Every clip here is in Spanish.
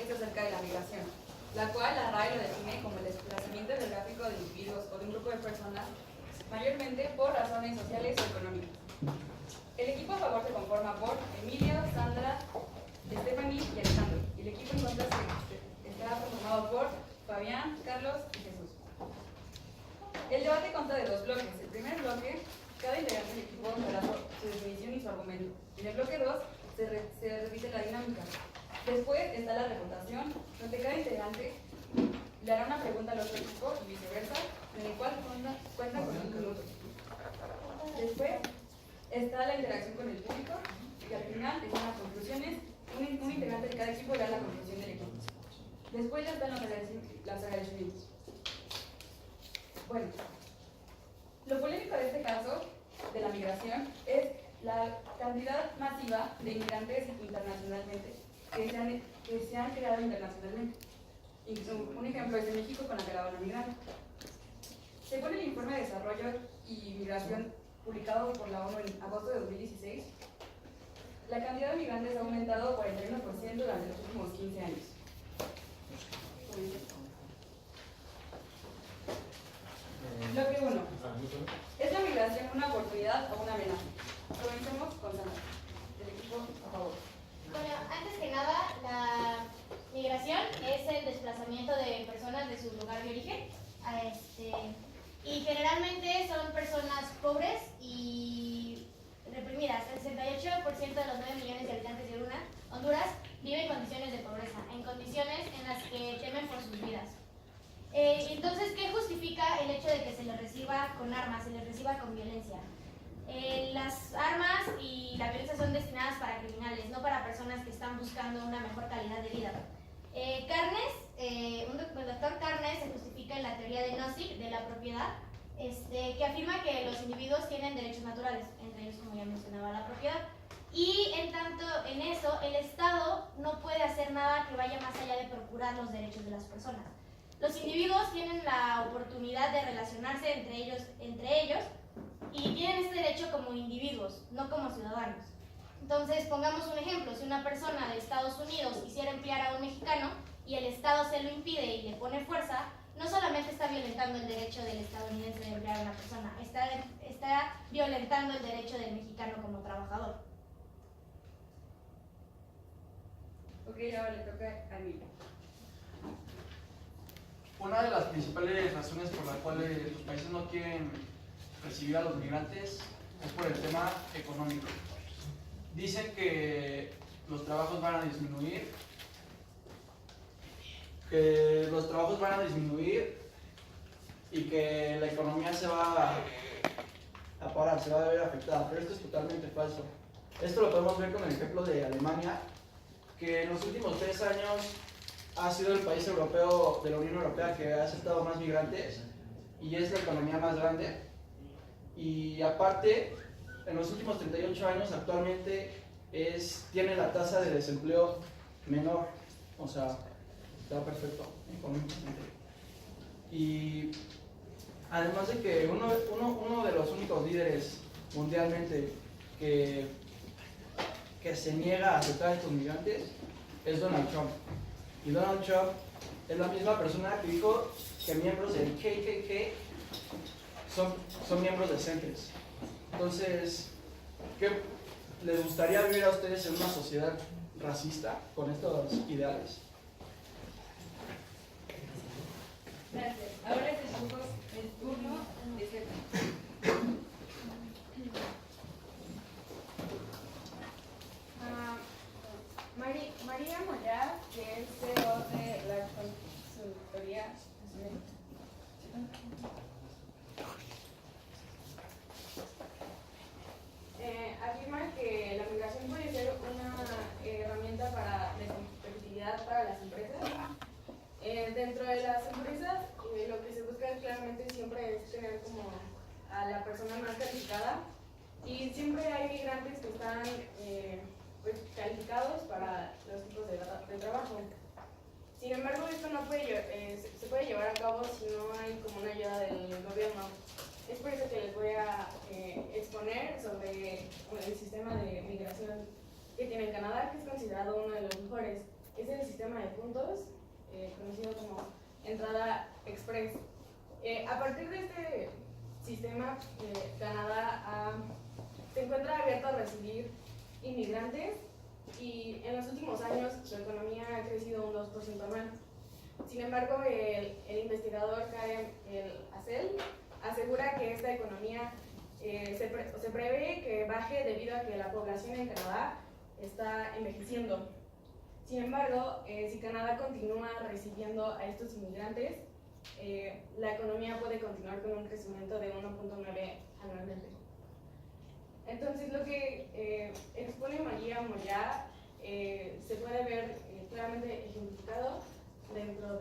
dice acerca de la migración, la cual la RAE lo define como el desplazamiento geográfico de individuos o de un grupo de personas, mayormente por razones sociales o económicas. El equipo a favor se conforma por Emilio, Sandra, Stephanie y Alejandro, y el equipo en contra está conformado por Fabián, Carlos y Jesús. El debate consta de dos bloques. El primer bloque, cada integrante del equipo dará su definición y su argumento. En el bloque 2 se repite la dinámica. Después está la reputación, donde cada integrante le hará una pregunta al otro equipo y viceversa, en el cual cuenta con 5 minutos. Después está la interacción con el público y al final están las conclusiones. Un integrante de cada equipo dará la conclusión del equipo. Después ya están los agradecimientos. Bueno, lo polémico de este caso de la migración es la cantidad masiva de inmigrantes internacionalmente que se han creado internacionalmente. Un ejemplo es en México con la caravana migrante. Según el informe de desarrollo y migración publicado por la ONU en agosto de 2016, la cantidad de migrantes ha aumentado 41% durante los últimos 15 años. Bloque 1. ¿Es la migración una oportunidad o una amenaza? Comencemos con Sandra, del equipo a favor. Bueno, antes que nada, la migración es el desplazamiento de personas de su lugar de origen y generalmente son personas pobres y reprimidas. El 68% de los 9 millones de habitantes de Honduras vive en condiciones de pobreza, en condiciones en las que temen por sus vidas. Entonces, ¿qué justifica el hecho de que se les reciba con armas, se les reciba con violencia? Las armas y la violencia son destinadas para criminales, no para personas que están buscando una mejor calidad de vida. El doctor Carnes se justifica en la teoría de Nozick de la propiedad, que afirma que los individuos tienen derechos naturales, entre ellos, como ya mencionaba, la propiedad. Y en tanto en eso, el Estado no puede hacer nada que vaya más allá de procurar los derechos de las personas. Los individuos tienen la oportunidad de relacionarse entre ellos y tienen este derecho como individuos, no como ciudadanos. Entonces, pongamos un ejemplo: si una persona de Estados Unidos quisiera emplear a un mexicano y el Estado se lo impide y le pone fuerza, no solamente está violentando el derecho del estadounidense de emplear a una persona, está violentando el derecho del mexicano como trabajador. Ok, ahora le toca a Emilio. Una de las principales razones por las cuales los países no quieren recibir a los migrantes es por el tema económico. Dicen que los trabajos van a disminuir, y que la economía se va a parar, se va a ver afectada, pero esto es totalmente falso. Esto lo podemos ver con el ejemplo de Alemania, que en los últimos 3 años ha sido el país europeo de la Unión Europea que ha aceptado más migrantes y es la economía más grande. Y aparte, en los últimos 38 años actualmente tiene la tasa de desempleo menor, o sea, está perfecto económicamente. Y además de que uno de los únicos líderes mundialmente que se niega a aceptar a estos migrantes es Donald Trump. Y Donald Trump es la misma persona que dijo que miembros del KKK son miembros decentes. Entonces, ¿qué les gustaría vivir a ustedes en una sociedad racista con estos ideales? Gracias. Ahora es el turno de Stephanie. María Moya, que es CEO de la consultoría, afirma que la migración puede ser una herramienta de competitividad para las empresas. Dentro de las empresas, lo que se busca claramente siempre es tener como a la persona más calificada, y siempre hay migrantes que están calificados para los tipos de trabajo. Sin embargo, esto no se puede llevar a cabo si no hay como una ayuda del gobierno. Es por eso que les voy a exponer sobre el sistema de migración que tiene Canadá, que es considerado uno de los mejores. es el sistema de puntos, conocido como entrada express. A partir de este sistema, Canadá se encuentra abierto a recibir inmigrantes y en los últimos años su economía ha crecido un 2% anual. Sin embargo, el investigador Karen Asel asegura que esta economía se prevé que baje debido a que la población en Canadá está envejeciendo. Sin embargo, si Canadá continúa recibiendo a estos inmigrantes, la economía puede continuar con un crecimiento de 1.9 anualmente. Entonces, lo que expone María Moya se puede ver claramente ejemplificado dentro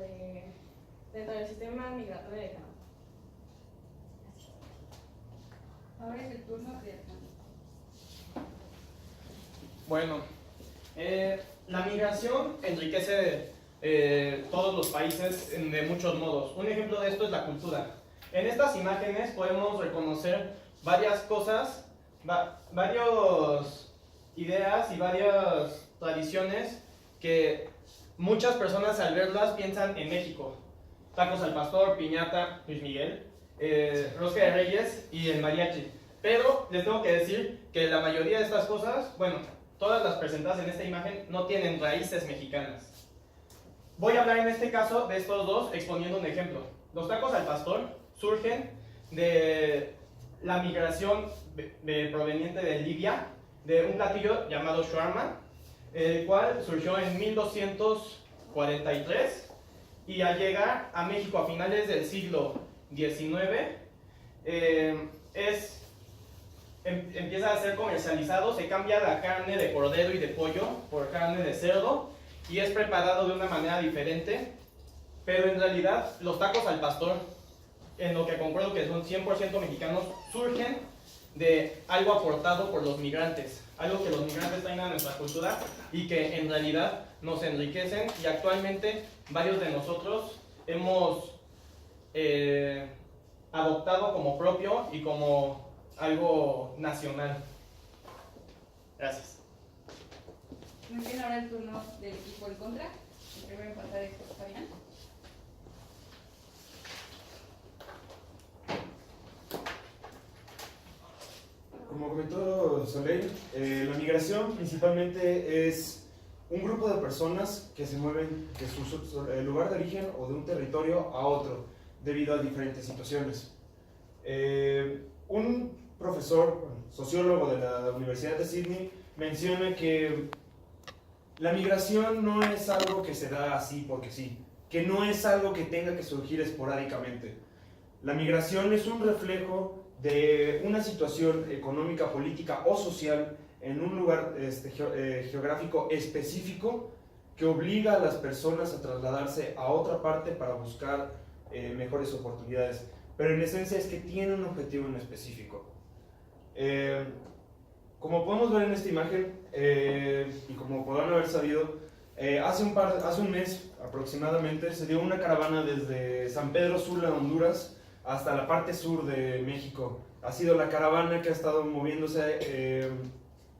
del sistema migratorio de Canadá. Ahora es el turno de Hernán. Bueno, la migración enriquece todos los países de muchos modos. Un ejemplo de esto es la cultura. En estas imágenes podemos reconocer varias cosas, varias ideas y varias tradiciones que muchas personas al verlas piensan en México. Tacos al pastor, piñata, Luis Miguel, rosca de reyes y el mariachi. Pero les tengo que decir que la mayoría de estas cosas, bueno, todas las presentadas en esta imagen no tienen raíces mexicanas. Voy a hablar en este caso de estos dos exponiendo un ejemplo. Los tacos al pastor surgen de la migración proveniente de Libia, de un platillo llamado shawarma, el cual surgió en 1243 y al llegar a México a finales del siglo XIX empieza a ser comercializado, se cambia la carne de cordero y de pollo por carne de cerdo y es preparado de una manera diferente, pero en realidad los tacos al pastor, en lo que concuerdo que son 100% mexicanos, surgen de algo aportado por los migrantes, algo que los migrantes traen a nuestra cultura y que en realidad nos enriquecen, y actualmente varios de nosotros hemos adoptado como propio y como algo nacional. Gracias. Muy bien, ahora el turno del equipo en contra. El primero en pasar es Fabián. Como comentó Soleil, la migración principalmente es un grupo de personas que se mueven de su lugar de origen o de un territorio a otro debido a diferentes situaciones. Un profesor, sociólogo de la Universidad de Sydney, menciona que la migración no es algo que se da así porque sí, que no es algo que tenga que surgir esporádicamente. La migración es un reflejo de una situación económica, política o social en un lugar geográfico específico que obliga a las personas a trasladarse a otra parte para buscar mejores oportunidades. Pero en esencia es que tiene un objetivo en específico. Como podemos ver en esta imagen, y como podrán haber sabido, hace un mes aproximadamente se dio una caravana desde San Pedro Sula, Honduras, hasta la parte sur de México. Ha sido la caravana que ha estado moviéndose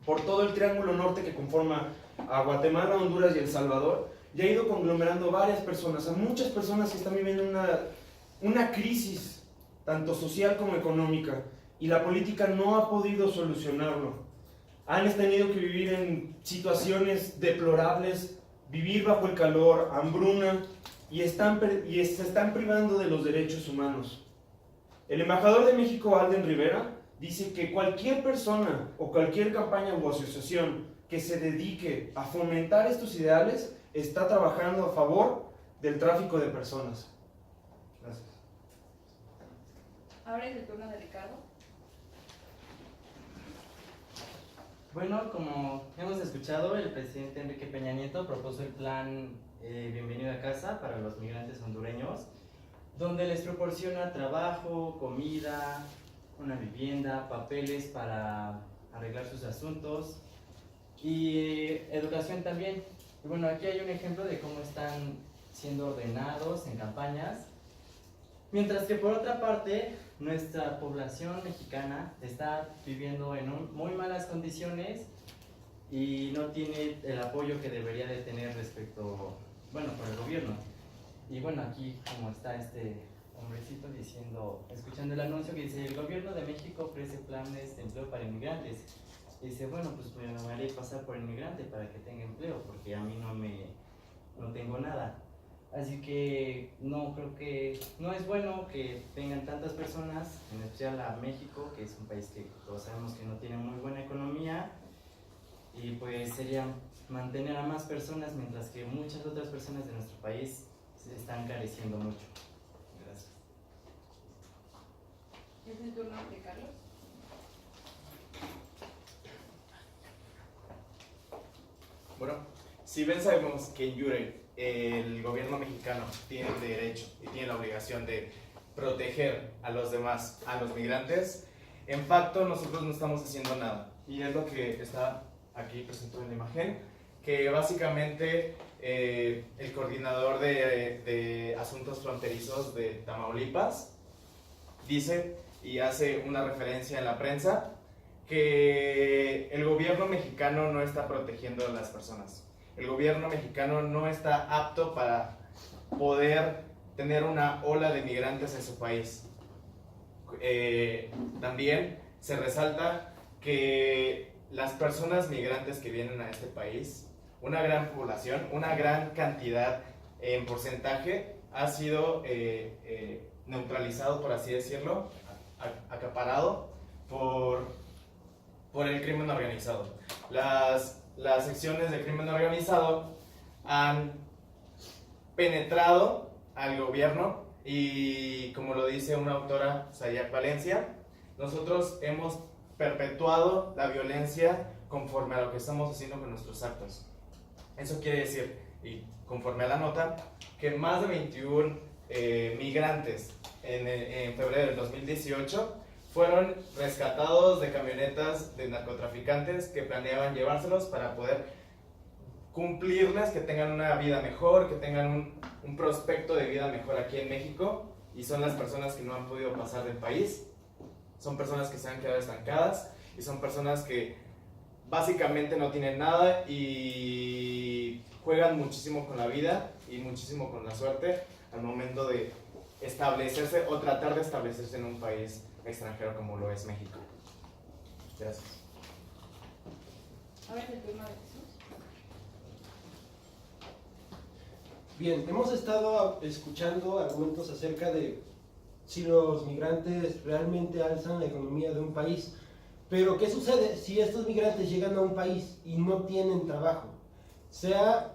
por todo el triángulo norte que conforma a Guatemala, Honduras y El Salvador, y ha ido conglomerando varias personas, a muchas personas que están viviendo una crisis, tanto social como económica, y la política no ha podido solucionarlo. Han tenido que vivir en situaciones deplorables, vivir bajo el calor, hambruna, y se están privando de los derechos humanos. El embajador de México, Alden Rivera, dice que cualquier persona o cualquier campaña o asociación que se dedique a fomentar estos ideales está trabajando a favor del tráfico de personas. Gracias. Ahora es el turno de Ricardo. Bueno, como hemos escuchado, el presidente Enrique Peña Nieto propuso el plan Bienvenido a Casa para los migrantes hondureños, donde les proporciona trabajo, comida, una vivienda, papeles para arreglar sus asuntos y educación también. Y bueno, aquí hay un ejemplo de cómo están siendo ordenados en campañas, mientras que por otra parte nuestra población mexicana está viviendo en muy malas condiciones y no tiene el apoyo que debería de tener respecto, bueno, por el gobierno. Y bueno, aquí como está este hombrecito diciendo, escuchando el anuncio que dice, el gobierno de México ofrece planes de empleo para inmigrantes. Y dice, bueno, pues me haré pasar por inmigrante para que tenga empleo, porque a mí no tengo nada. Así que no, creo que no es bueno que vengan tantas personas, en especial a México, que es un país que todos sabemos que no tiene muy buena economía, y pues sería mantener a más personas, mientras que muchas otras personas de nuestro país se están careciendo mucho. Gracias. Es el turno de Carlos. Bueno, si bien sabemos que en Yure el gobierno mexicano tiene el derecho y tiene la obligación de proteger a los demás, a los migrantes, en facto nosotros no estamos haciendo nada. Y es lo que está aquí presentado en la imagen, que básicamente el coordinador de asuntos fronterizos de Tamaulipas dice y hace una referencia en la prensa que el gobierno mexicano no está protegiendo a las personas. El gobierno mexicano no está apto para poder tener una ola de migrantes en su país. También se resalta que las personas migrantes que vienen a este país, una gran población, una gran cantidad en porcentaje, ha sido neutralizado, por así decirlo, acaparado por el crimen organizado. Las secciones de crimen organizado han penetrado al gobierno y, como lo dice una autora, Sayak Valencia, nosotros hemos perpetuado la violencia conforme a lo que estamos haciendo con nuestros actos. Eso quiere decir, y conforme a la nota, que más de 21 migrantes en febrero del 2018 fueron rescatados de camionetas de narcotraficantes que planeaban llevárselos para poder cumplirles que tengan una vida mejor, que tengan un prospecto de vida mejor aquí en México, y son las personas que no han podido pasar del país, son personas que se han quedado estancadas y son personas que básicamente no tienen nada y juegan muchísimo con la vida y muchísimo con la suerte al momento de establecerse o tratar de establecerse en un país extranjero como lo es México. Gracias. A ver, el turno de Jesús. Bien, hemos estado escuchando argumentos acerca de si los migrantes realmente alzan la economía de un país. Pero, ¿qué sucede si estos migrantes llegan a un país y no tienen trabajo? Se han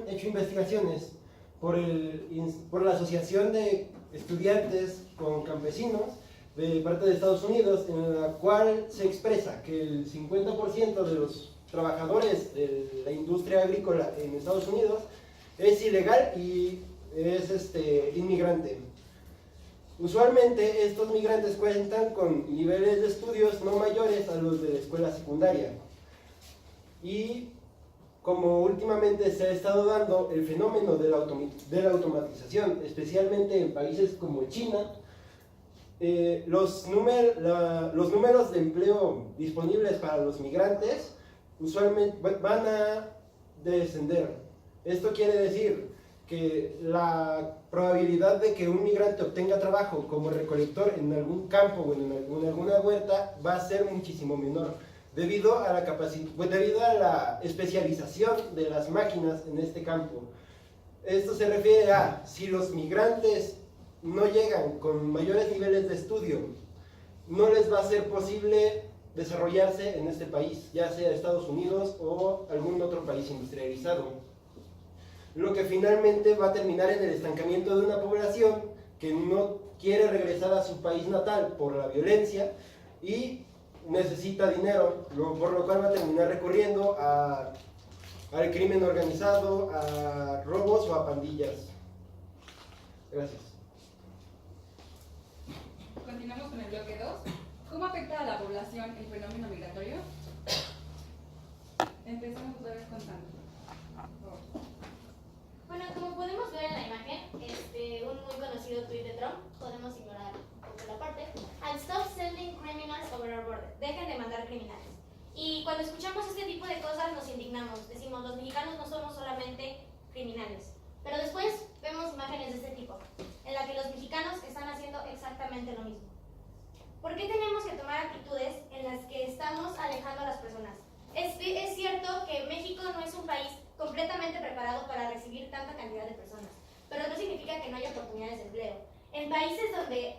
hecho investigaciones por la Asociación de Estudiantes con Campesinos de parte de Estados Unidos, en la cual se expresa que el 50% de los trabajadores de la industria agrícola en Estados Unidos es ilegal y es inmigrante. Usualmente estos migrantes cuentan con niveles de estudios no mayores a los de la escuela secundaria. Y como últimamente se ha estado dando el fenómeno de la automatización, especialmente en países como China, los números de empleo disponibles para los migrantes usualmente van a descender. Esto quiere decir que la probabilidad de que un migrante obtenga trabajo como recolector en algún campo o en alguna huerta va a ser muchísimo menor, debido a la especialización de las máquinas en este campo. Esto se refiere a si los migrantes no llegan con mayores niveles de estudio, no les va a ser posible desarrollarse en este país, ya sea Estados Unidos o algún otro país industrializado. Lo que finalmente va a terminar en el estancamiento de una población que no quiere regresar a su país natal por la violencia y necesita dinero, por lo cual va a terminar recurriendo al crimen organizado, a robos o a pandillas. Gracias. Continuamos con el bloque 2. ¿Cómo afecta a la población el fenómeno migratorio? Empezamos otra vez con Sandra. Bueno, como podemos ver en la imagen, un muy conocido tuit de Trump, podemos ignorar un poco la parte, "I'll stop sending criminals over our border", dejen de mandar criminales. Y cuando escuchamos este tipo de cosas nos indignamos, decimos, los mexicanos no somos solamente criminales. Pero después vemos imágenes de este tipo, en la que los mexicanos están haciendo exactamente lo mismo. ¿Por qué tenemos que tomar actitudes en las que estamos alejando a las personas? Es cierto que México no es un país completamente preparado para recibir tanta cantidad de personas, pero no significa que no haya oportunidades de empleo. En países donde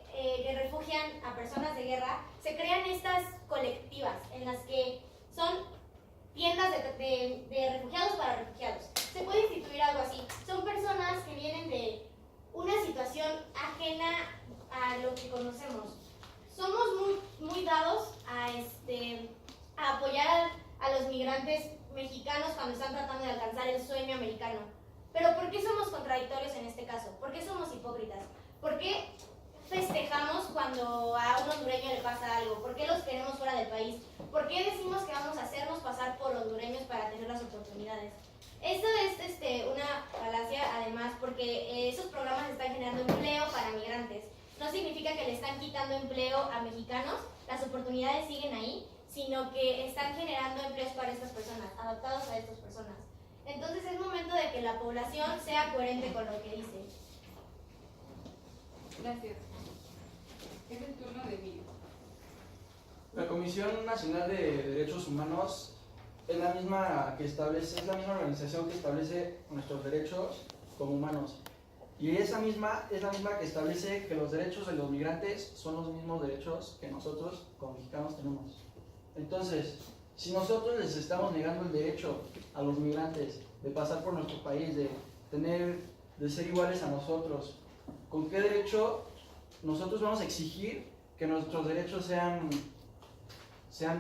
refugian a personas de guerra, se crean estas colectivas en las que son tiendas de refugiados para refugiados. Se puede instituir algo así. Son personas que vienen de una situación ajena a lo que conocemos. Somos muy dados a apoyar a los migrantes mexicanos cuando están tratando de alcanzar el sueño americano. Pero ¿por qué somos contradictorios en este caso? ¿Por qué somos hipócritas? ¿Por qué festejamos cuando a un hondureño le pasa algo? ¿Por qué los queremos fuera del país? ¿Por qué decimos que vamos a hacernos pasar por hondureños para tener las oportunidades? Esto es una falacia, además, porque esos programas están generando empleo para migrantes. No significa que le están quitando empleo a mexicanos, las oportunidades siguen ahí, sino que están generando empleos para estas personas, adaptados a estas personas. Entonces es momento de que la población sea coherente con lo que dice. Gracias. Es el turno de Emilio. La Comisión Nacional de Derechos Humanos es la misma organización que establece nuestros derechos como humanos. Y es la misma que establece que los derechos de los migrantes son los mismos derechos que nosotros como mexicanos tenemos. Entonces, si nosotros les estamos negando el derecho a los migrantes de pasar por nuestro país, de ser iguales a nosotros, ¿con qué derecho nosotros vamos a exigir que nuestros derechos estén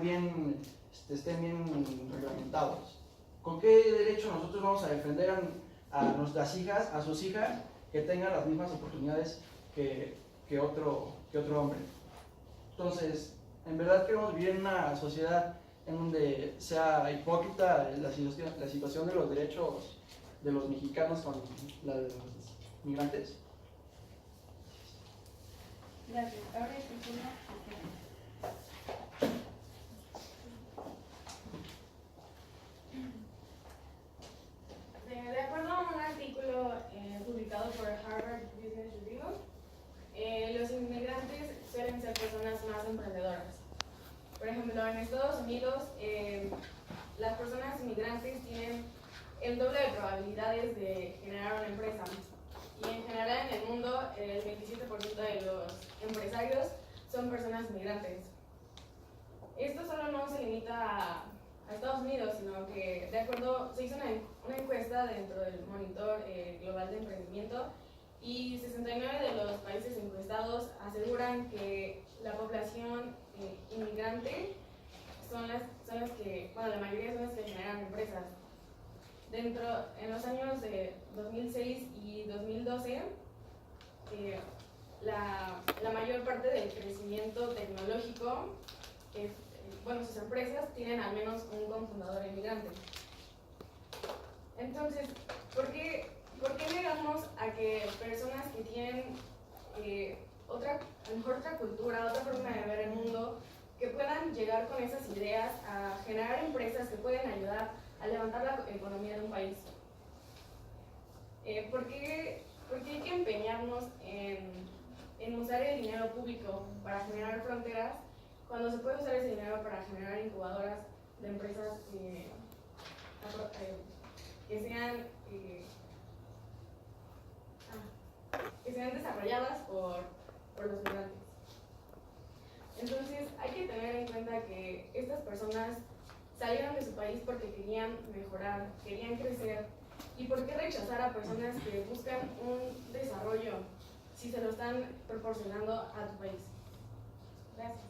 bien reglamentados? ¿Con qué derecho nosotros vamos a defender a nuestras hijas, a sus hijas, que tengan las mismas oportunidades que otro hombre? Entonces, en verdad queremos vivir en una sociedad en donde sea hipócrita la situación de los derechos de los mexicanos con los migrantes. Gracias. Ahora es el turno De acuerdo a un artículo publicado por Harvard Business Review, los inmigrantes suelen ser personas más emprendedoras. Por ejemplo, en Estados Unidos, las personas inmigrantes tienen el doble de probabilidades de generar una empresa. Y en general en el mundo, el 27% de los empresarios son personas migrantes. Esto solo no se limita a Estados Unidos, sino que se hizo una encuesta dentro del Monitor Global de Emprendimiento y 69 de los países encuestados aseguran que la población inmigrante son las que, la mayoría son las que generan empresas. En los años de 2006 y 2012, la mayor parte del crecimiento tecnológico, sus empresas tienen al menos un cofundador inmigrante. Entonces, ¿por qué negamos a que personas que tienen a lo mejor otra cultura, otra forma de ver el mundo, que puedan llegar con esas ideas a generar empresas que pueden ayudar a levantar la economía de un país? ¿Por qué hay que empeñarnos en usar el dinero público para generar fronteras cuando se puede usar ese dinero para generar incubadoras de empresas que sean desarrolladas por los migrantes? Entonces hay que tener en cuenta que estas personas salieron de su país porque querían mejorar, querían crecer. ¿Y por qué rechazar a personas que buscan un desarrollo si se lo están proporcionando a tu país? Gracias.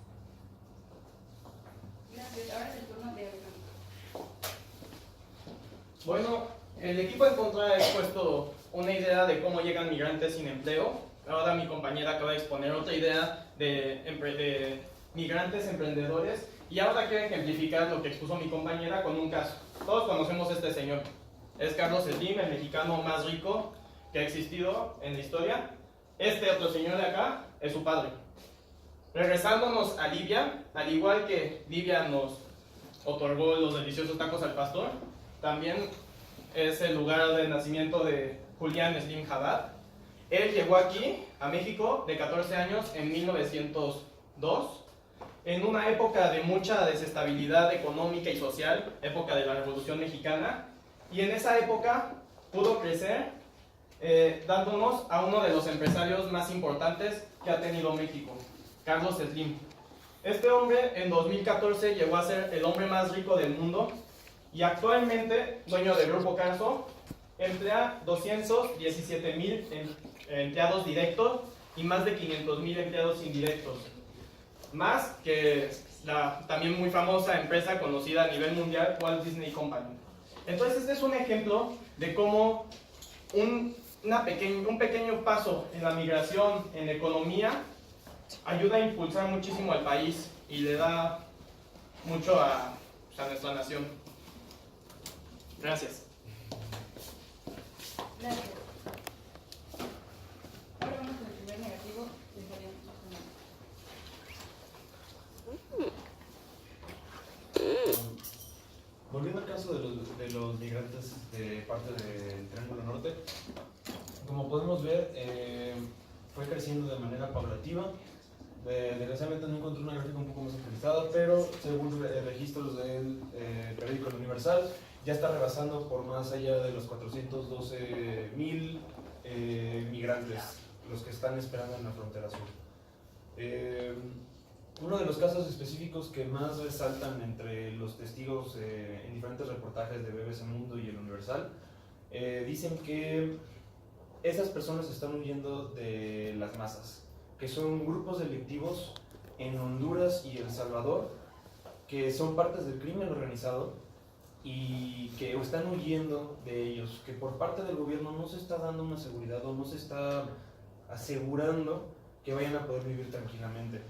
Gracias. Ahora es el turno de Alejandro. Bueno, el equipo en contra ha expuesto una idea de cómo llegan migrantes sin empleo. Ahora mi compañera acaba de exponer otra idea de migrantes emprendedores. Y ahora quiero ejemplificar lo que expuso mi compañera con un caso. Todos conocemos a este señor. Es Carlos Slim, el mexicano más rico que ha existido en la historia. Este otro señor de acá es su padre. Regresándonos a Libia, al igual que Libia nos otorgó los deliciosos tacos al pastor. También es el lugar de nacimiento de Julián Slim Haddad. Él llegó aquí, a México, de 14 años en 1902, en una época de mucha desestabilidad económica y social, época de la Revolución Mexicana, y en esa época pudo crecer dándonos a uno de los empresarios más importantes que ha tenido México, Carlos Slim. Este hombre en 2014 llegó a ser el hombre más rico del mundo y actualmente, dueño del Grupo Carso, emplea 217,000 empleados directos y más de 500,000 empleados indirectos. Más que la también muy famosa empresa conocida a nivel mundial, Walt Disney Company. Entonces este es un ejemplo de cómo un pequeño paso en la migración, en la economía, ayuda a impulsar muchísimo al país y le da mucho a nuestra nación. Gracias. Gracias. Ahora vamos con el primer negativo de Fabián. Volviendo al caso de los migrantes de parte del Triángulo Norte, como podemos ver, fue creciendo de manera paulativa. Desgraciadamente no encontré una gráfica un poco más actualizada, pero según registros del periódico El Universal, ya está rebasando por más allá de los 412,000 migrantes, los que están esperando en la frontera sur. Uno de los casos específicos que más resaltan entre los testigos en diferentes reportajes de BBC Mundo y El Universal, dicen que esas personas están huyendo de las masas, que son grupos delictivos en Honduras y El Salvador, que son partes del crimen organizado y que están huyendo de ellos, que por parte del gobierno no se está dando una seguridad o no se está asegurando que vayan a poder vivir tranquilamente.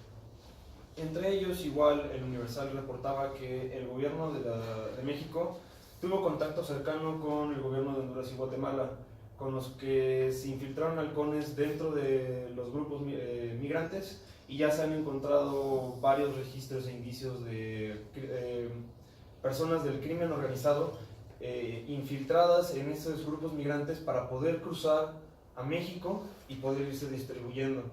Entre ellos, igual, El Universal reportaba que el gobierno de México tuvo contacto cercano con el gobierno de Honduras y Guatemala, con los que se infiltraron halcones dentro de los grupos migrantes y ya se han encontrado varios registros e indicios de personas del crimen organizado infiltradas en esos grupos migrantes para poder cruzar a México y poder irse distribuyendo.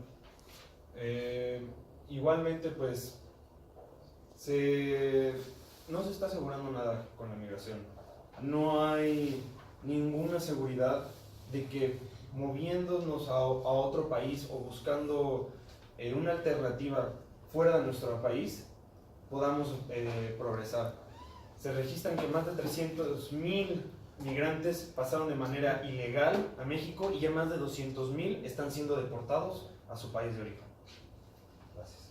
Igualmente, pues, no se está asegurando nada con la migración. No hay ninguna seguridad de que moviéndonos a otro país o buscando una alternativa fuera de nuestro país podamos progresar. Se registran que más de 300,000 migrantes pasaron de manera ilegal a México y ya más de 200,000 están siendo deportados a su país de origen. Gracias.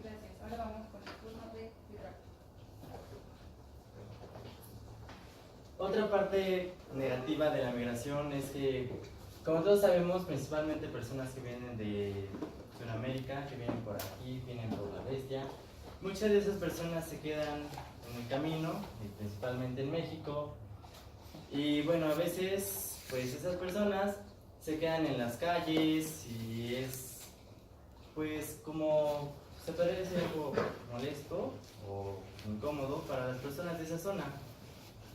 Gracias. Ahora vamos con el turno de Vibra. Otra parte negativa de la migración es que, como todos sabemos, principalmente personas que vienen de Sudamérica, que vienen por aquí, vienen por la bestia, muchas de esas personas se quedan en el camino, y principalmente en México, y bueno, a veces pues esas personas se quedan en las calles y es pues como se podría decir algo molesto o incómodo para las personas de esa zona.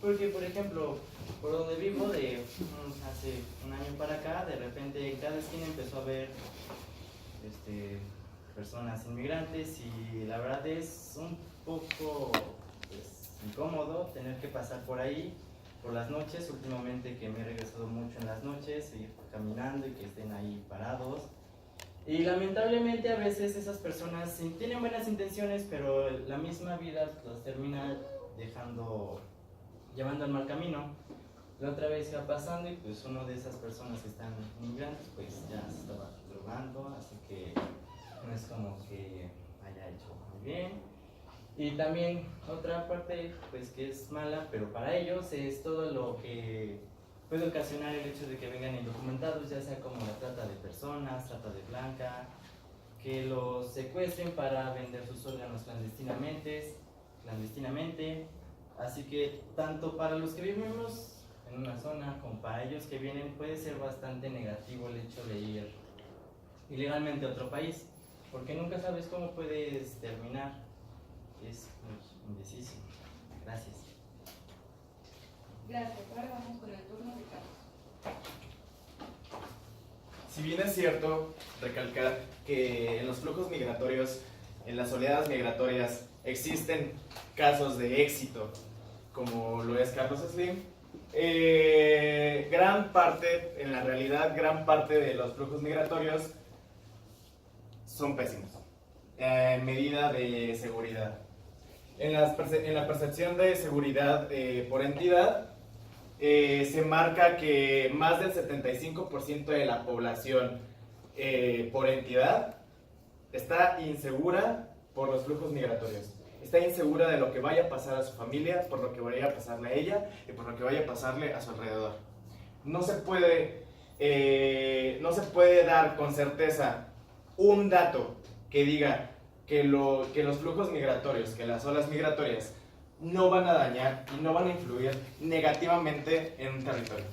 Porque, por ejemplo, por donde vivo, de hace un año para acá, de repente en cada esquina empezó a haber personas inmigrantes y la verdad es un poco pues, incómodo tener que pasar por ahí por las noches. Últimamente que me he regresado mucho en las noches, ir caminando y que estén ahí parados. Y lamentablemente a veces esas personas tienen buenas intenciones, pero la misma vida los termina llevando al mal camino. La otra vez iba pasando y pues una de esas personas que están inmigrantes pues ya se estaba drogando, así que no es como que haya hecho muy bien. Y también otra parte pues que es mala, pero para ellos es todo lo que puede ocasionar el hecho de que vengan indocumentados, ya sea como la trata de personas, trata de blanca, que los secuestren para vender sus órganos clandestinamente. Así que tanto para los que vivimos en una zona como para ellos que vienen puede ser bastante negativo el hecho de ir ilegalmente a otro país, porque nunca sabes cómo puedes terminar, es muy indeciso. Gracias. Gracias. Ahora vamos con el turno de Carlos. Si bien es cierto recalcar que en los flujos migratorios, en las oleadas migratorias, existen casos de éxito, como lo es Carlos Slim, gran parte de los flujos migratorios son pésimos en medida de seguridad. En la percepción de seguridad por entidad, se marca que más del 75% de la población por entidad está insegura por los flujos migratorios. Está insegura de lo que vaya a pasar a su familia, por lo que vaya a pasarle a ella y por lo que vaya a pasarle a su alrededor. No se puede dar con certeza un dato que diga que los flujos migratorios, que las olas migratorias no van a dañar y no van a influir negativamente en un territorio.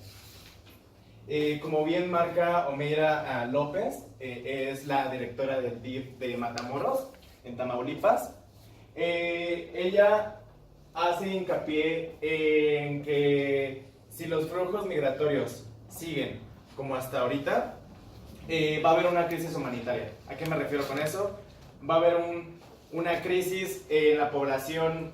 Como bien marca Omeira López, es la directora del DIF de Matamoros, en Tamaulipas. Ella hace hincapié en que si los flujos migratorios siguen como hasta ahorita, va a haber una crisis humanitaria. ¿A qué me refiero con eso? Va a haber una crisis en la población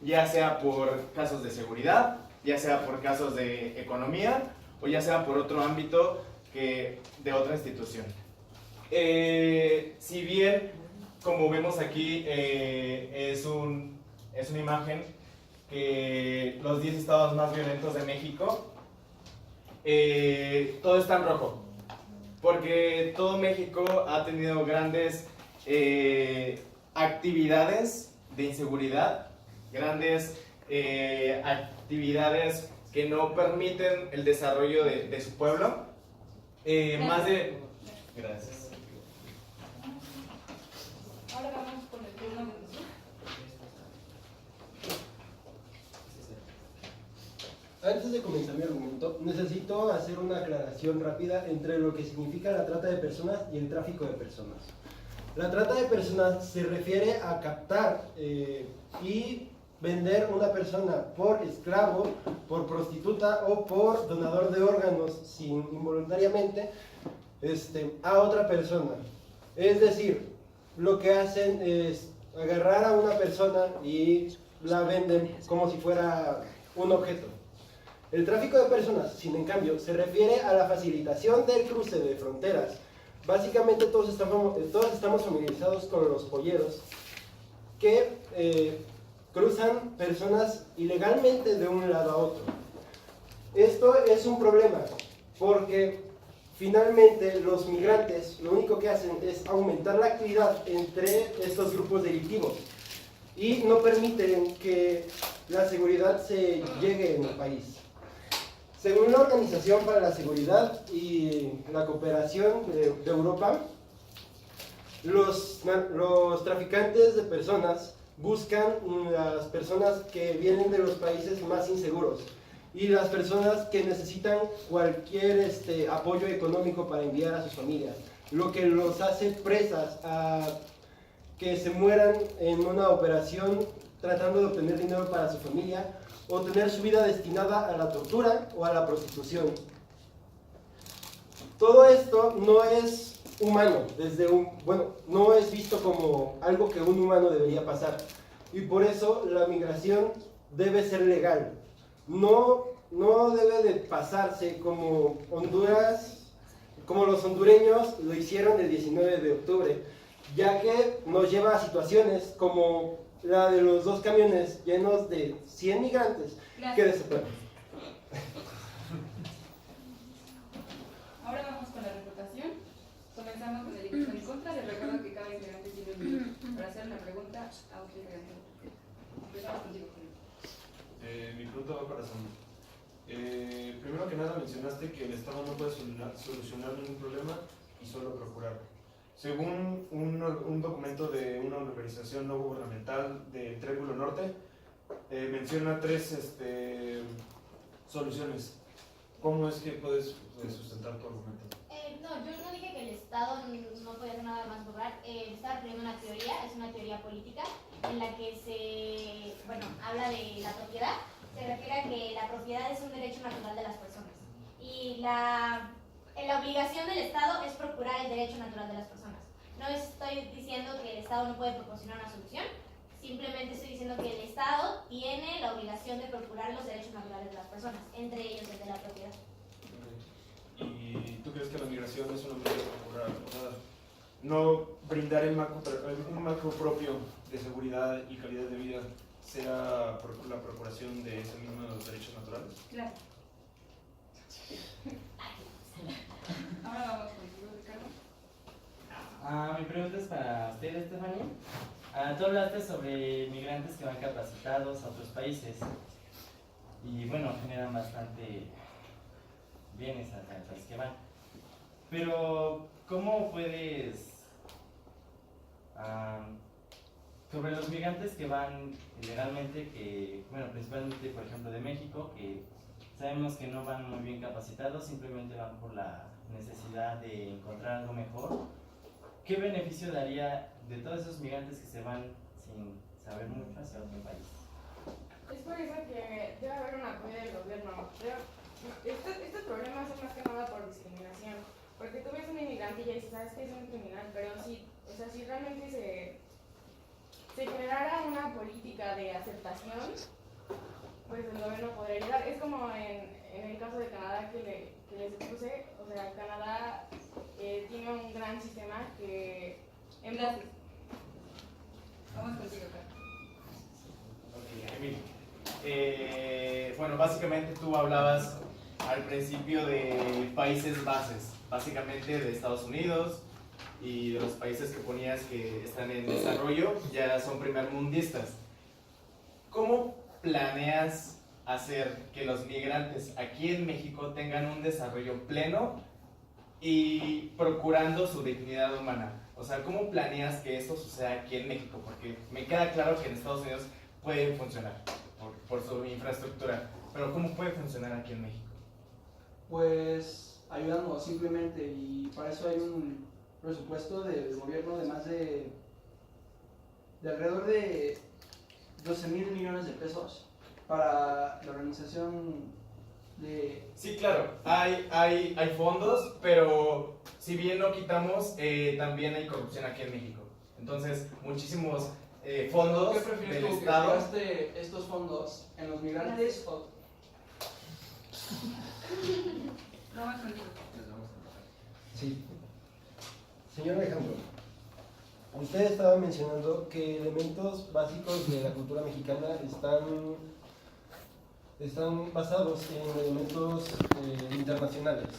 ya sea por casos de seguridad, ya sea por casos de economía o ya sea por otro ámbito de otra institución. Si bien, como vemos aquí, es una imagen que los 10 estados más violentos de México, todo está en rojo, porque todo México ha tenido grandes actividades de inseguridad, grandes actividades que no permiten el desarrollo de su pueblo. Gracias. Ahora vamos con el turno de Jesús. Antes de comenzar mi argumento, necesito hacer una aclaración rápida entre lo que significa la trata de personas y el tráfico de personas. La trata de personas se refiere a captar y vender una persona por esclavo, por prostituta o por donador de órganos involuntariamente a otra persona. Es decir, lo que hacen es agarrar a una persona y la venden como si fuera un objeto. El tráfico de personas, sin en cambio, se refiere a la facilitación del cruce de fronteras. Básicamente todos estamos familiarizados con los polleros que cruzan personas ilegalmente de un lado a otro. Esto es un problema porque finalmente los migrantes lo único que hacen es aumentar la actividad entre estos grupos delictivos y no permiten que la seguridad se llegue en el país. Según la Organización para la Seguridad y la Cooperación de Europa, los traficantes de personas buscan las personas que vienen de los países más inseguros y las personas que necesitan cualquier apoyo económico para enviar a sus familias, lo que los hace presas a que se mueran en una operación tratando de obtener dinero para su familia o tener su vida destinada a la tortura o a la prostitución. Todo esto no es humano, no es visto como algo que un humano debería pasar. Y por eso la migración debe ser legal. No debe de pasarse como los hondureños lo hicieron el 19 de octubre, ya que nos lleva a situaciones como la de los 2 camiones llenos de 100 migrantes que desaparecen. Ahora vamos con la refutación. Comenzamos con el equipo en contra. Les recuerdo que cada integrante tiene un minuto para hacer una pregunta a un integrante. Empezamos contigo, Julio. Mi pregunta va para Sandra. Primero que nada mencionaste que el Estado no puede solucionar ningún problema y solo procurar. Según un documento de una organización no gubernamental del Triángulo Norte, menciona 3 soluciones. ¿Cómo es que puedes sustentar tu argumento? No, yo no dije que el Estado no puede hacer nada más lograr. Estaba refiriendo una teoría, es una teoría política, en la que se, bueno, habla de la propiedad, se refiere a que la propiedad es un derecho natural de las personas. Y la obligación del Estado es procurar el derecho natural de las personas. No estoy diciendo que el Estado no puede proporcionar una solución, simplemente estoy diciendo que el Estado tiene la obligación de procurar los derechos naturales de las personas, entre ellos el de la propiedad. ¿Y tú crees que la migración es una medida para no brindar un marco propio de seguridad y calidad de vida sea la procuración de esos mismos derechos naturales? Claro. Ahora vamos contigo, Ricardo. Mi pregunta es para usted, Stephanie. Tú hablaste sobre migrantes que van capacitados a otros países y bueno, generan bastante bienes hacia el país que van. Pero, ¿cómo puedes, sobre los migrantes que van ilegalmente, que, bueno, principalmente por ejemplo de México, que sabemos que no van muy bien capacitados, simplemente van por la necesidad de encontrar algo mejor? ¿Qué beneficio daría de todos esos migrantes que se van sin saber mucho hacia otro país? Es por eso que debe haber un apoyo del gobierno. Estos problemas son más que nada por discriminación. Porque tú ves un inmigrante y ya dices, sabes que es un criminal, pero si realmente se generara una política de aceptación, pues el gobierno podría ayudar. Es como en el caso de Canadá que les expuse, o sea, Canadá tiene un gran sistema que... Gracias. Vamos contigo, Carlos. Ok, Emilio. Bueno, básicamente tú hablabas al principio de países bases, básicamente de Estados Unidos y de los países que ponías que están en desarrollo, ya son primermundistas. ¿Cómo planeas hacer que los migrantes aquí en México tengan un desarrollo pleno y procurando su dignidad humana? O sea, ¿cómo planeas que eso suceda aquí en México? Porque me queda claro que en Estados Unidos puede funcionar por su infraestructura, pero ¿cómo puede funcionar aquí en México? Pues ayudando simplemente, y para eso hay un presupuesto del gobierno de más de alrededor de 12,000 millones de pesos para la organización de... Sí, claro, hay fondos, pero si bien no quitamos, también hay corrupción aquí en México. Entonces, muchísimos fondos ¿Qué prefieres del tú, que Estado. gaste estos fondos en los migrantes o...? Vamos contigo. Sí. Señor Alejandro, usted estaba mencionando que elementos básicos de la cultura mexicana están basados en elementos internacionales.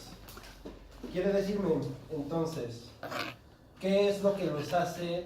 ¿Quiere decirme, entonces, qué es lo que los hace